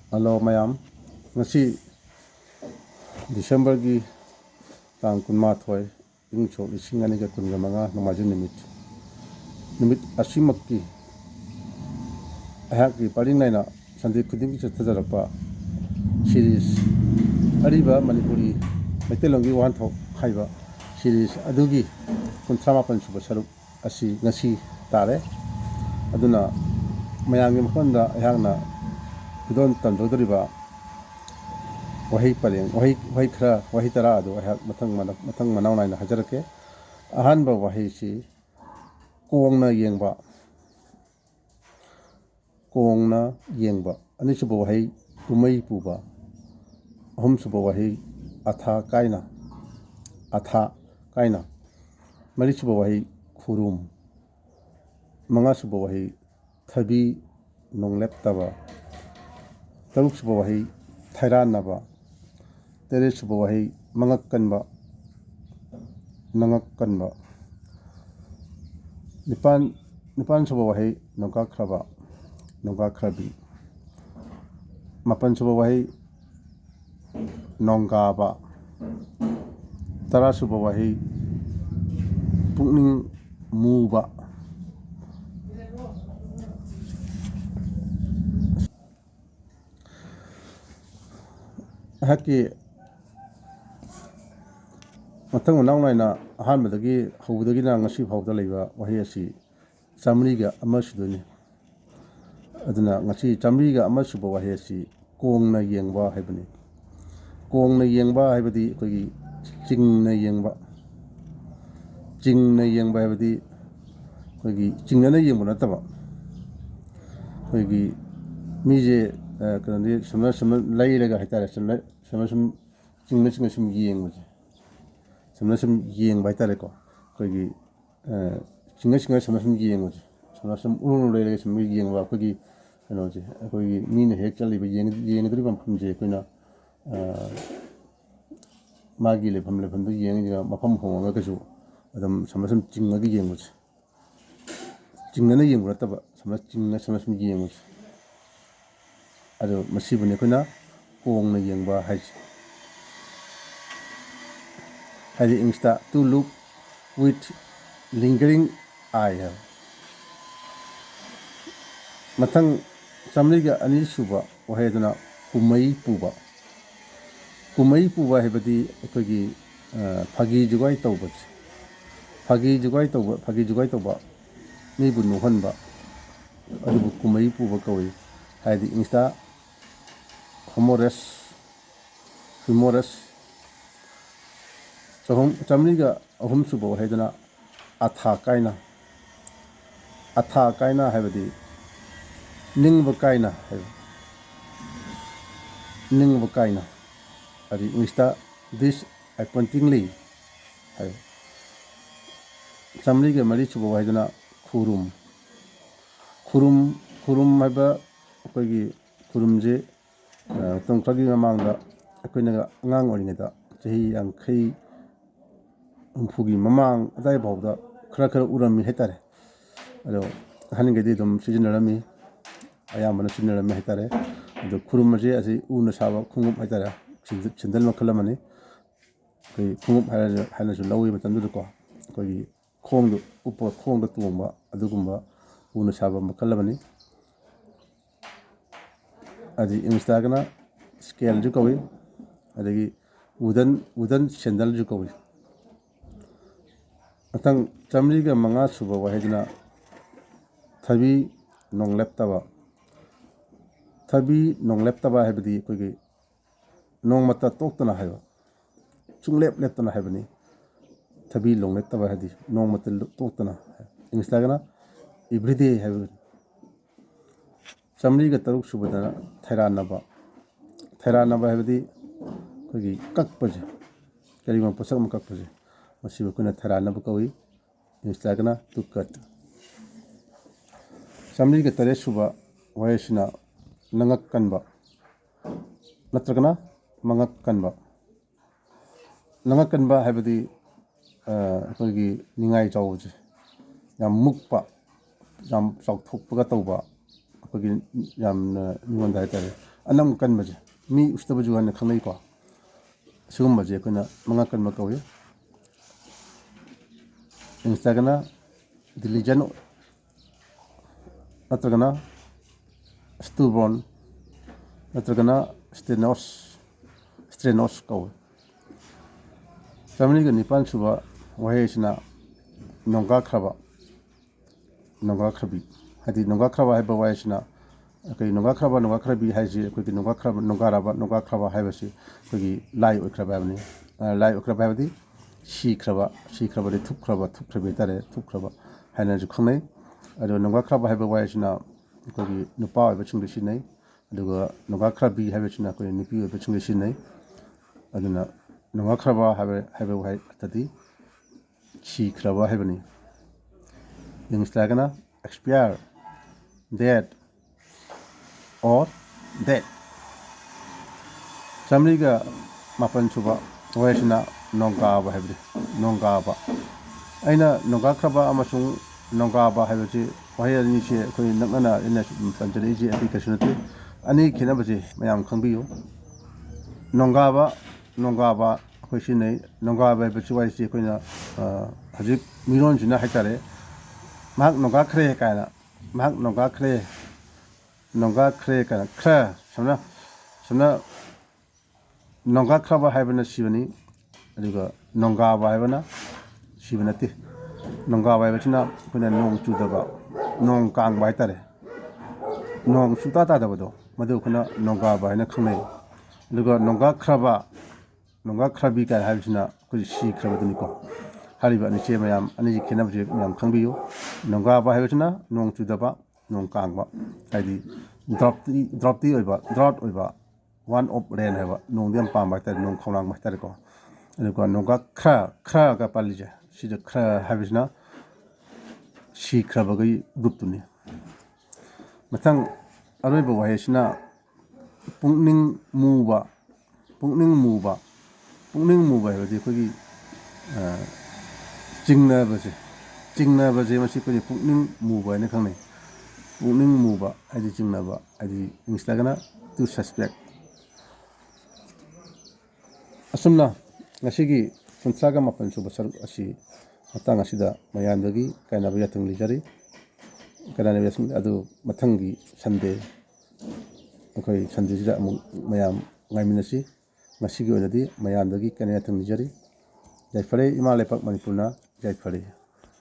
Hello mayam, ngasi December gi tang kunmathoi ing chok ising ani ka kunga manga namajin nimit asimakki ahaki paling naina sandi khuding ki chattajarakpa series ariba manipuri maitelongi wan thok haiba series adugi kuntramapan suba saruk asi ngasi tare aduna mayamgi makonda ahakna kudon tandodriba wahi paling wahi khra wahi tara adu ahak matang manau naina hajarake ahanba wahi si kongna yengba anisuba wahi kumai puba ahumsuba wahi atha kaina marisuba wahi khurum mangasuba wahi thabi nongleptaba taruksuba wahi thairanaba teresuba wahi mangakkanba nipan suba wahi nongkakhrabi mapan suba wahi nonggaba tara suba wahi pukning muba haki matang manau naina ahanbadagi howdagina ngasi phawda leiba wahi asi chamriga ama suduni aduna ngasi chamriga ama suba wahi asi kongna yengba haibani kongna yengba haibadi kogi chingna yengba haibadi kogi chingnana yengba nataba kogi mije kanandi samna lairaga haitare samna sum chingna sum yengbaje samna sum yengba haitare ko kogi chinga samna sum yengbaje samna sum ulu lairaga sum yengba kogi kanoje kogi mine hek chaliba yengdri pamje koina magi lefamdu yengga mafam honga kasu adam samna sum chingagi yengbaje chingnana yengba nataba samna sum yengbaje ado masibune koina kongna yengba haji insta to look with lingering eye matang chamriga ani suba waheduna kumai puba hebadi kogi phagi jugai tawba nibu nuhanba adubu kumai puba kawi haji insta humorous chamriga ahum suba waheduna atha kaina hebadi ningba kaina adi insta disappointingly chamriga mari suba waheduna khurum haiba akoigi khurumje tongkhagi mamangda akoinaga angang oringeda chahi yankhai humfugi mamang adai bawda khara urami haitare ado haningedi dum sizinarami ayamana sizinarami haitare ado khurumje asi una saba khungum haitare chendal makhalamani koi khungum hanasu lawi matandu ko koi khongdu uppa khongda tuomba adugumba una saba makhalamani adi instagana scale ju kawi adagi wooden sandal ju kawi atang chamriga manga suba wahedina thabi nongleptaba haibadi kogi nongmata toktana haiba chungleptana haibani thabi longleptaba hadi nongmata toktana instagana everyday haibani chamriga taruk subadana thairanaba haibadi kogi kakpaje karima posak ma kakpaje masiba kuna thairanaba kawi instagana tukat chamriga tare suba wahesina nangakkanba natragana mangakkanba haibadi kogi ningai chawje yam mukpa yam chawthokpaga tawba akogi yamna ningonda haitare ꯑꯅꯝ ꯀꯟꯕꯁꯦ ꯃꯤ ꯎꯁꯤꯠꯇꯕꯁꯨ ꯍꯥꯏꯅ ꯈꯪꯅꯩꯀꯣ ꯁꯤꯒꯨꯝꯕꯁꯦ ꯑꯩꯈꯣꯏꯅ ꯃꯉꯥ ꯀꯟꯕ ꯀꯧꯏ ꯅꯠꯇ꯭ꯔꯒꯅ ꯗꯤꯂꯤꯖꯟ ꯅꯠꯇ꯭ꯔꯒꯅ ꯁ꯭ꯇꯨꯕꯣꯟ ꯅꯠꯇ꯭ꯔꯒꯅ ꯁ꯭ꯇ꯭ꯔꯦꯅꯣꯁ ꯀꯧꯏ ꯆꯥꯃꯔꯤꯒ ꯅꯤꯄꯥꯟ ꯁꯨꯕ ꯋꯥꯍꯩ ꯑꯁꯤꯅ ꯅꯣꯡꯒꯥꯈ꯭ꯔꯕ ꯅꯣꯡꯒꯥꯈ꯭ꯔꯕꯤ ꯍꯥꯏꯗꯤ ꯅꯣꯡꯒꯥꯈ꯭ꯔꯕ ꯍꯥꯏꯕ ꯋꯥꯍꯩ ꯑꯁꯤꯅ ꯑꯩꯈꯣꯏ ꯅꯣꯡꯒꯥꯈ꯭ꯔꯕ ꯅꯣꯡꯒꯥꯈ꯭ꯔꯕꯤ ꯍꯥꯏꯁꯤ ꯑꯩꯈꯣꯏꯒꯤ ꯅꯣꯡꯒꯥꯔꯕ ꯅꯣꯡꯒꯥꯈ꯭ꯔꯕ ꯍꯥꯏꯕꯁꯤ ꯑꯩꯈꯣꯏꯒꯤ ꯂꯥꯏ ꯑꯣꯏꯈ꯭ꯔꯕ ꯍꯥꯏꯕꯅꯤ ꯂꯥꯏ ꯑꯣꯏꯈ꯭ꯔꯕ ꯍꯥꯏꯕꯗꯤ ꯁꯤꯈ꯭ꯔꯕꯗꯤ ꯊꯨꯞꯈ꯭ꯔꯕꯤ ꯍꯥꯏꯇꯥꯔꯦ ꯊꯨꯞꯈ꯭ꯔꯕ ꯍꯥꯏꯅꯁꯨ ꯈꯪꯅꯩ ꯑꯗꯨꯒ ꯅꯣꯡꯒꯥꯈ꯭ꯔꯕ ꯍꯥꯏꯕ ꯋꯥꯍꯩ ꯑꯁꯤꯅ ꯑꯩꯈꯣꯏꯒꯤ ꯅꯨꯄꯥ ꯑꯣꯏꯕꯁꯤꯡꯗ ꯁꯤꯖꯤꯟꯅꯩ ꯑꯗꯨꯒ ꯅꯣꯡꯒꯥꯈ꯭ꯔꯕꯤ ꯍꯥꯏꯕꯁꯤꯅ ꯑꯩꯈꯣꯏ ꯅꯨꯄꯤ ꯑꯣꯏꯕꯁꯤꯡꯗ ꯁꯤꯖꯤꯟꯅꯩ ꯑꯗꯨꯅ ꯅꯣꯡꯒꯥꯈ꯭ꯔꯕ ꯍꯥꯏꯕ ꯋꯥꯍꯩ ꯑर्थꯗꯤ ꯁꯤꯈ꯭ꯔꯕ ꯍꯥꯏꯕꯅꯤ ꯏꯪꯂꯤꯁꯇ ꯍꯥꯏꯔꯒꯅ ꯑꯦꯛꯁꯄꯤꯌꯔ ꯗꯦꯠ ꯑꯣꯔ ꯗꯦꯠ ꯆꯥꯃꯔꯤꯒ ꯃꯥꯄꯟ ꯁꯨꯕ ꯋꯥꯍꯩ ꯑꯁꯤꯅ ꯅꯣꯡꯒꯥꯕ ꯍꯥꯏꯕꯅꯤ ꯅꯣꯡꯒꯥꯕ ꯑꯩꯅ ꯅꯣꯡꯒꯥꯈ꯭ꯔꯕ ꯑꯃꯁꯨꯡ ꯅꯣꯡꯒꯥꯕ ꯍꯥꯏꯕꯁꯤ ꯋꯥꯍꯩ ꯑꯅꯤꯁꯤ ꯑꯩꯈꯣꯏ ꯅꯛꯅꯅ ꯑꯩꯅ ꯄꯟꯖꯔꯛꯏꯁꯤ ꯑꯇꯩ ꯀꯩꯁꯨ ꯅꯠꯇꯦ ꯑꯅꯤ ꯈꯦꯠꯅꯕꯁꯤ ꯃꯌꯥꯝ ꯈꯪꯕꯤꯌꯨ ꯅꯣꯡꯒꯥꯕ ꯑꯩꯈꯣꯏ ꯁꯤꯖꯤꯟꯅꯩ ꯅꯣꯡꯒꯥꯕ ꯍꯥꯏꯕꯁꯤ ꯋꯥꯍꯩꯁꯤ ꯑꯩꯈꯣꯏꯅ ꯍꯧꯖꯤꯛ ꯃꯤꯔꯣꯟꯁꯤꯅ ꯍꯥꯏꯇꯥꯔꯦ ꯃꯍꯥꯛ ꯅꯣꯡꯒꯥꯈ꯭ꯔꯦ ꯀꯥꯏꯅ ꯃꯍꯥꯛ ꯅꯣꯡꯒꯥꯈ꯭ꯔꯦ ꯀꯥꯏꯅ ꯁꯨꯝꯅ ꯅꯣꯡꯒꯥꯈ꯭ꯔꯕ ꯍꯥꯏꯕꯅ ꯁꯤꯕꯅꯤ ꯑꯗꯨꯒ ꯅꯣꯡꯒꯥꯕ ꯍꯥꯏꯕꯅ ꯁꯤꯕ ꯅꯠꯇꯦ ꯅꯣꯡꯒꯥꯕ ꯍꯥꯏꯕꯁꯤꯅ ꯑꯩꯈꯣꯏꯅ ꯅꯣꯡ ꯆꯨꯗꯕ ꯅꯣꯡ ꯀꯥꯡꯕ ꯍꯥꯏꯇꯥꯔꯦ ꯅꯣꯡ ꯁꯨꯡꯇꯥ ꯇꯥꯗꯕꯗꯣ ꯃꯗꯨ ꯑꯩꯈꯣꯏꯅ ꯅꯣꯡꯒꯥꯕ ꯍꯥꯏꯅ ꯈꯪꯅꯩ ꯑꯗꯨꯒ ꯅꯣꯡꯒꯥꯈ꯭ꯔꯕꯤ ꯀꯥꯏꯅ ꯍꯥꯏꯕꯁꯤꯅ ꯑꯩꯈꯣꯏ ꯁꯤꯈ꯭ꯔꯕꯗꯨꯅꯤꯀꯣ ꯍꯥꯏꯔꯤꯕ ꯑꯅꯤꯁꯤ ꯑꯅꯤꯁꯤ ꯈꯦꯠꯅꯕꯁꯦ ꯃꯌꯥꯝ ꯈꯪꯕꯤꯌꯨ ꯅꯣꯡꯒꯥꯕ ꯍꯥꯏꯕꯁꯤꯅ ꯅꯣꯡ ꯆꯨꯗꯕ ꯅꯣꯡ ꯀꯥꯡꯕ ꯍꯥꯏꯗꯤ ꯗ꯭ꯔꯥꯎꯠ ꯑꯣꯏꯕ ꯋꯥꯟ ꯑꯣꯐ ꯔꯦꯟ ꯍꯥꯏꯕ ꯅꯣꯡꯗꯤ ꯌꯥꯝ ꯄꯥꯝꯕ ꯍꯥꯏꯇꯥꯔꯦ ꯅꯣꯡ ꯈꯧꯔꯥꯡꯕ ꯍꯥꯏꯇꯥꯔꯦꯀꯣ ꯑꯗꯨꯒ ꯈ꯭ꯔꯒ ꯄꯜꯂꯤꯁꯦ ꯁꯤꯗ ꯈ꯭ꯔ ꯍꯥꯏꯕꯁꯤꯅ ꯁꯤꯈ꯭ꯔꯕꯒꯤ ꯒ꯭ꯔꯨꯞꯇꯨꯅꯤ ꯃꯊꯪ ꯑꯔꯣꯏꯕ ꯋꯥꯍꯩ ꯑꯁꯤꯅ ꯄꯨꯛꯅꯤꯡ ꯃꯨꯕ ꯍꯥꯏꯕꯗꯤ ꯑꯩꯈꯣꯏꯒꯤ ꯆꯤꯡꯅꯕꯁꯦ ꯃꯁꯤ ꯑꯩꯈꯣꯏꯒꯤ ꯄꯨꯛꯅꯤꯡ ꯃꯨꯕ ꯍꯥꯏꯅ ꯈꯪꯅꯩ ꯄꯨꯛꯅꯤꯡ ꯃꯨꯕ ꯍꯥꯏꯗꯤ ꯆꯤꯡꯅꯕ ꯍꯥꯏꯗꯤ ꯏꯪꯂꯤꯁꯇꯒꯅ ꯇꯨ ꯁꯁꯄꯦꯛ ꯑꯁꯨꯝꯅ ꯉꯁꯤꯒꯤ 38 ꯁꯨꯕ ꯁꯔꯨꯛ ꯑꯁꯤ ꯃꯇꯥꯡ ꯑꯁꯤꯗ ꯃꯌꯥꯝꯗꯒꯤ ꯀꯥꯏꯅꯕ ꯌꯥꯊꯪ ꯂꯩꯖꯔꯤ ꯑꯗꯨ ꯃꯊꯪꯒꯤ ꯁꯟꯗꯦ ꯑꯩꯈꯣꯏ ꯁꯟꯗꯦꯁꯤꯗ ꯑꯃꯨꯛ ꯃꯌꯥꯝ ꯉꯥꯏꯃꯤꯟꯅꯁꯤ ꯉꯁꯤꯒꯤ ꯑꯣꯏꯅꯗꯤ ꯃꯌꯥꯝꯗꯒꯤ ꯀꯥꯏꯅ ꯌꯥꯊꯪ ꯅꯤꯖꯔꯤ ꯌꯥꯏꯐꯔꯦ ꯏꯃꯥ ꯂꯩꯄꯥꯛ ꯃꯅꯤꯄꯨꯔꯅ ꯌꯥꯏꯐꯔꯦ